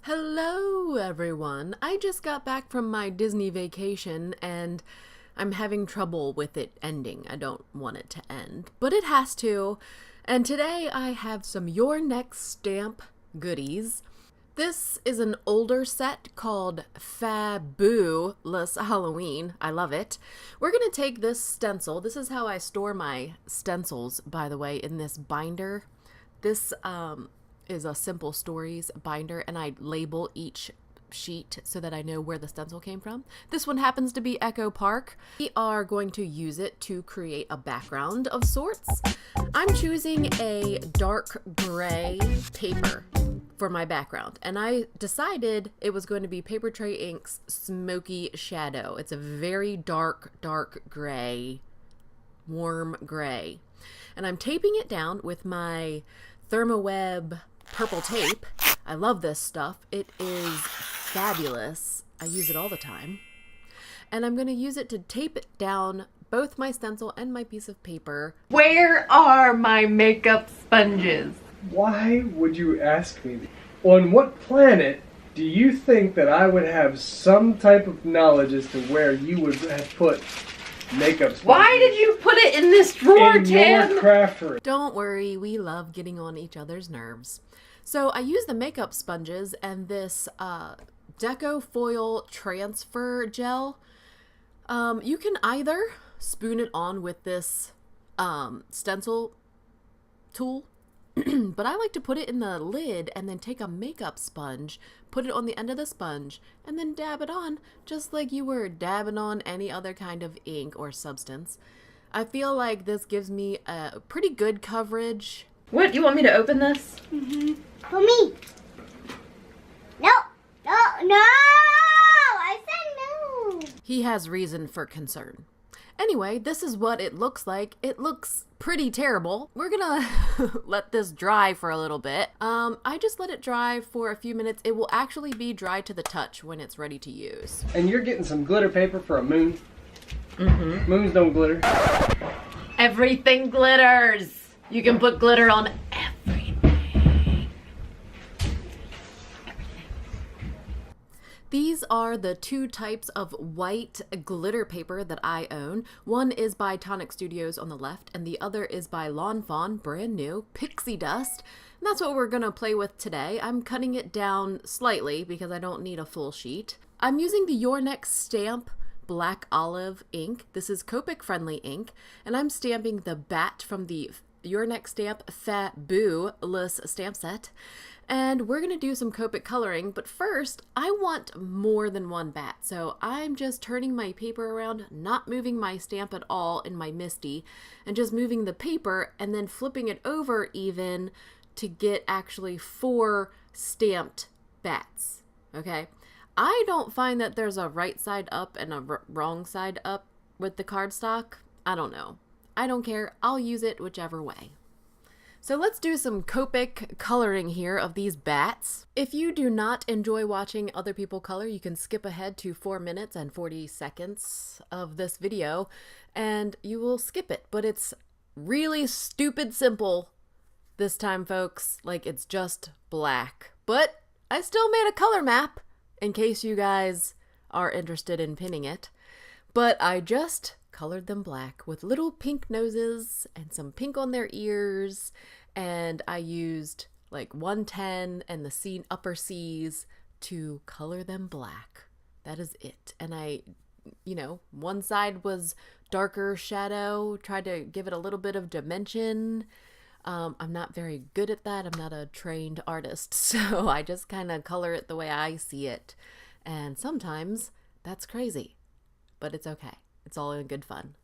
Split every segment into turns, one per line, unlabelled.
Hello everyone! I just got back from my Disney vacation and I'm having trouble with it ending. I don't want it to end, but it has to. And today I have some Your Next Stamp goodies. This is an older set called Fab-Boo-Lous Halloween. I love it. We're going to take this stencil. This is how I store my stencils, by the way, in this binder. This is a Simple Stories binder, and I label each sheet so that I know where the stencil came from. This one happens to be Echo Park. We are going to use it to create a background of sorts. I'm choosing a dark gray paper for my background, and I decided it was going to be Paper Tray Ink's Smoky Shadow. It's a very dark gray, warm gray. And I'm taping it down with my Thermoweb purple tape. I love this stuff. It is fabulous. I use it all the time. And I'm going to use it to tape it down both my stencil and my piece of paper. Where are my makeup sponges?
Why would you ask me? On what planet do you think that I would have some type of knowledge as to where you would have put makeup sponges?
Why did you put it in this drawer,
in
Tim?
your craft room?
Don't worry, we love getting on each other's nerves. So I use the makeup sponges and this Deco Foil Transfer Gel. You can either spoon it on with this stencil tool, but I like to put it in the lid and then take a makeup sponge, put it on the end of the sponge, and then dab it on just like you were dabbing on any other kind of ink or substance. I feel like this gives me a pretty good coverage. What, you want me to open this?
Mm-hmm. For me. No. I said no.
He has reason for concern. Anyway, this is what it looks like. It looks pretty terrible. We're gonna let this dry for a little bit. I just let it dry for a few minutes. It will actually be dry to the touch when it's ready to use.
And you're getting some glitter paper for a moon?
Mm-hmm.
Moons don't glitter.
Everything glitters. You can put glitter on everything. These are the two types of white glitter paper that I own. One is by Tonic Studios on the left, and the other is by Lawn Fawn, brand new, Pixie Dust. And that's what we're gonna play with today. I'm cutting it down slightly because I don't need a full sheet. I'm using the Your Next Stamp Black Olive ink. This is Copic friendly ink, and I'm stamping the bat from the Your Next Stamp Fab-Boo-Lous stamp set. And we're gonna do some Copic coloring, but first I want more than one bat. So I'm just turning my paper around, not moving my stamp at all in my MISTI, and just moving the paper and then flipping it over even to get actually 4 stamped bats, okay? I don't find that there's a right side up and a wrong side up with the cardstock. I don't know. I don't care. I'll use it whichever way. So let's do some Copic coloring here of these bats. If you do not enjoy watching other people color, you can skip ahead to 4 minutes and 40 seconds of this video and you will skip it. But it's really stupid simple this time, folks. Like, it's just black. But I still made a color map in case you guys are interested in pinning it. But I just colored them black with little pink noses and some pink on their ears, and I used like 110 and the upper C's to color them black. That is it. And I, one side was darker shadow, tried to give it a little bit of dimension. I'm not very good at that. I'm not a trained artist, so I just kind of color it the way I see it. And sometimes that's crazy, but it's okay. It's all in good fun.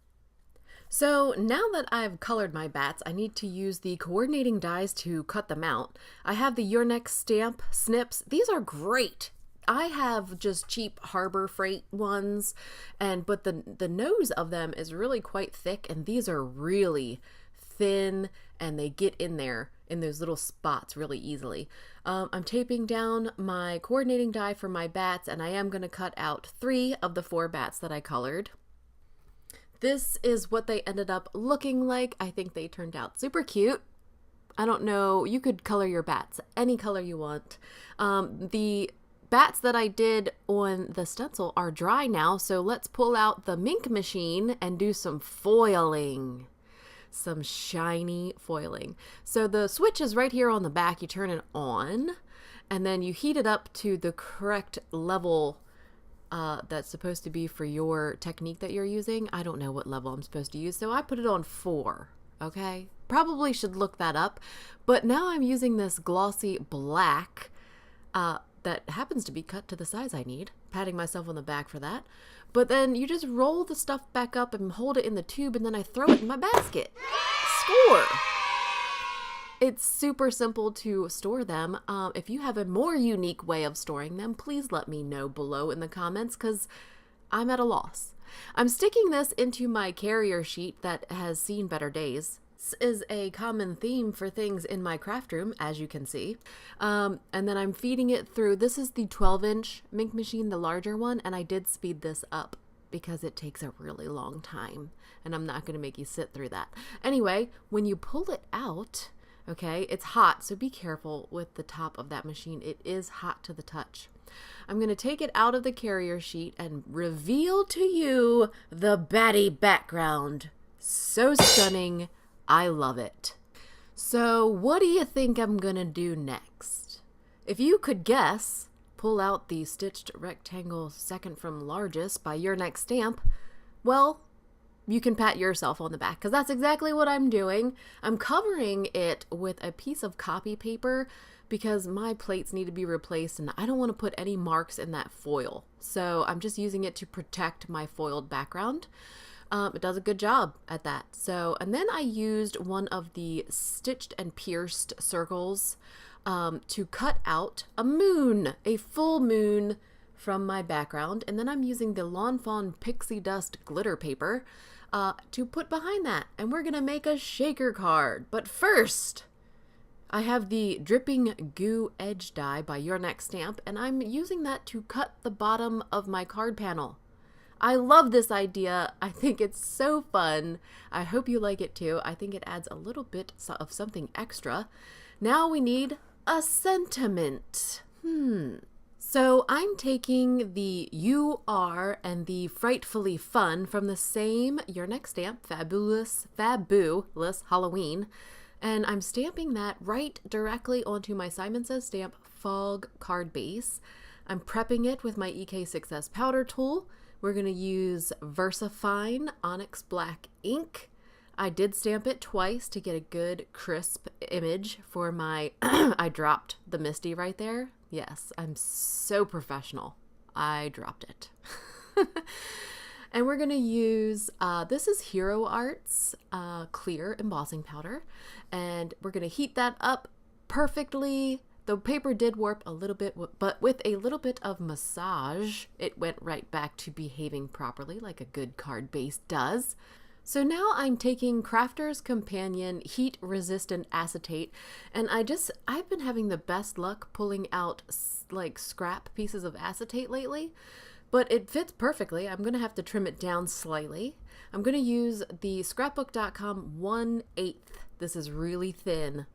So now that I've colored my bats, I need to use the coordinating dies to cut them out. I have the Your Next Stamp Snips. These are great. I have just cheap Harbor Freight ones, but the nose of them is really quite thick, and these are really thin, and they get in there in those little spots really easily. I'm taping down my coordinating die for my bats, and I am going to cut out 3 of the 4 bats that I colored. This is what they ended up looking like. I think they turned out super cute. I don't know. You could color your bats any color you want. The bats that I did on the stencil are dry now, so let's pull out the ink machine and do some foiling. Some shiny foiling. So the switch is right here on the back. You turn it on, and then you heat it up to the correct level that's supposed to be for your technique that you're using. I don't know what level I'm supposed to use, so I put it on 4. Okay? Probably should look that up. But now I'm using this glossy black that happens to be cut to the size I need. Patting myself on the back for that. But then you just roll the stuff back up and hold it in the tube, and then I throw it in my basket. Score! It's super simple to store them. If you have a more unique way of storing them, please let me know below in the comments, because I'm at a loss. I'm sticking this into my carrier sheet that has seen better days. This is a common theme for things in my craft room, as you can see. And then I'm feeding it through. This is the 12-inch ink machine, the larger one, and I did speed this up because it takes a really long time, and I'm not going to make you sit through that. Anyway, when you pull it out, okay, it's hot, so be careful with the top of that machine. It is hot to the touch. I'm going to take it out of the carrier sheet and reveal to you the batty background. So stunning. I love it. So what do you think I'm going to do next? If you could guess, pull out the stitched rectangle second from largest by Your Next Stamp. Well, you can pat yourself on the back, because that's exactly what I'm doing. I'm covering it with a piece of copy paper because my plates need to be replaced and I don't want to put any marks in that foil. So I'm just using it to protect my foiled background. It does a good job at that. So, and then I used one of the stitched and pierced circles to cut out a moon, a full moon from my background. And then I'm using the Lawn Fawn Pixie Dust glitter paper to put behind that. And we're going to make a shaker card. But first, I have the Dripping Goo Edge die by Your Next Stamp, and I'm using that to cut the bottom of my card panel. I love this idea. I think it's so fun. I hope you like it too. I think it adds a little bit of something extra. Now we need a sentiment. So I'm taking the You Are and the Frightfully Fun from the same Your Next Stamp, Fab-Boo-Lous Halloween, and I'm stamping that right directly onto my Simon Says Stamp Fog card base. I'm prepping it with my EK6S powder tool. We're going to use VersaFine Onyx Black ink. I did stamp it twice to get a good crisp image for my, I dropped the Misty right there. Yes, I'm so professional. I dropped it. And we're going to use, this is Hero Arts clear embossing powder. And we're going to heat that up perfectly. The paper did warp a little bit, but with a little bit of massage, it went right back to behaving properly like a good card base does. So now I'm taking Crafter's Companion Heat Resistant Acetate, and I've been having the best luck pulling out like scrap pieces of acetate lately, but it fits perfectly. I'm going to have to trim it down slightly. I'm going to use the scrapbook.com 1/8. This is really thin.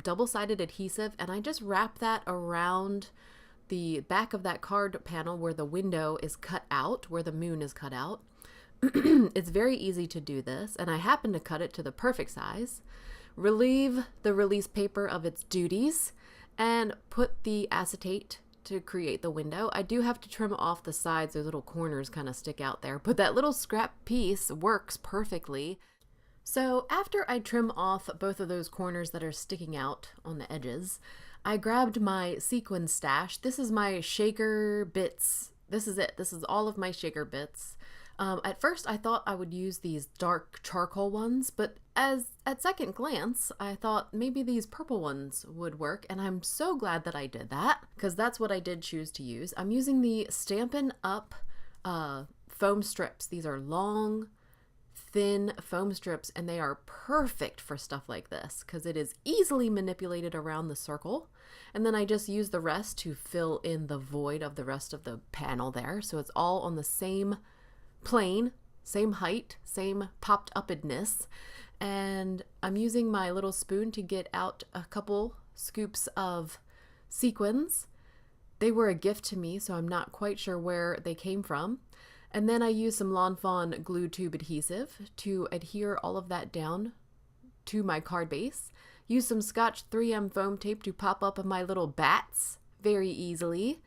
Double-sided adhesive, and I just wrap that around the back of that card panel where the window is cut out, where the moon is cut out. It's very easy to do this, and I happen to cut it to the perfect size. Relieve the release paper of its duties, and put the acetate to create the window. I do have to trim off the sides, those little corners kind of stick out there, but that little scrap piece works perfectly. So after I trim off both of those corners that are sticking out on the edges, I grabbed my sequin stash. This is my shaker bits. This is it. This is all of my shaker bits. At first I thought I would use these dark charcoal ones, but at second glance, I thought maybe these purple ones would work, and I'm so glad that I did that, because that's what I did choose to use. I'm using the Stampin' Up foam strips. These are long, thin foam strips, and they are perfect for stuff like this because it is easily manipulated around the circle. And then I just use the rest to fill in the void of the rest of the panel there, so it's all on the same plane, same height, same popped upness. And I'm using my little spoon to get out a couple scoops of sequins. They were a gift to me, so I'm not quite sure where they came from. And then I used some Lawn Fawn glue tube adhesive to adhere all of that down to my card base. Use some Scotch 3M foam tape to pop up my little bats very easily.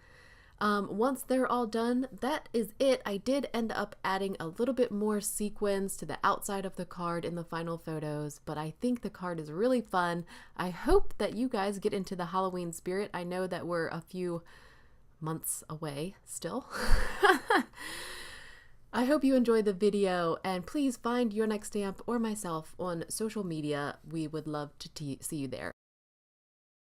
Once they're all done, that is it. I did end up adding a little bit more sequins to the outside of the card in the final photos, but I think the card is really fun. I hope that you guys get into the Halloween spirit. I know that we're a few months away still. I hope you enjoyed the video, and please find your next stamp or myself on social media. We would love to see you there.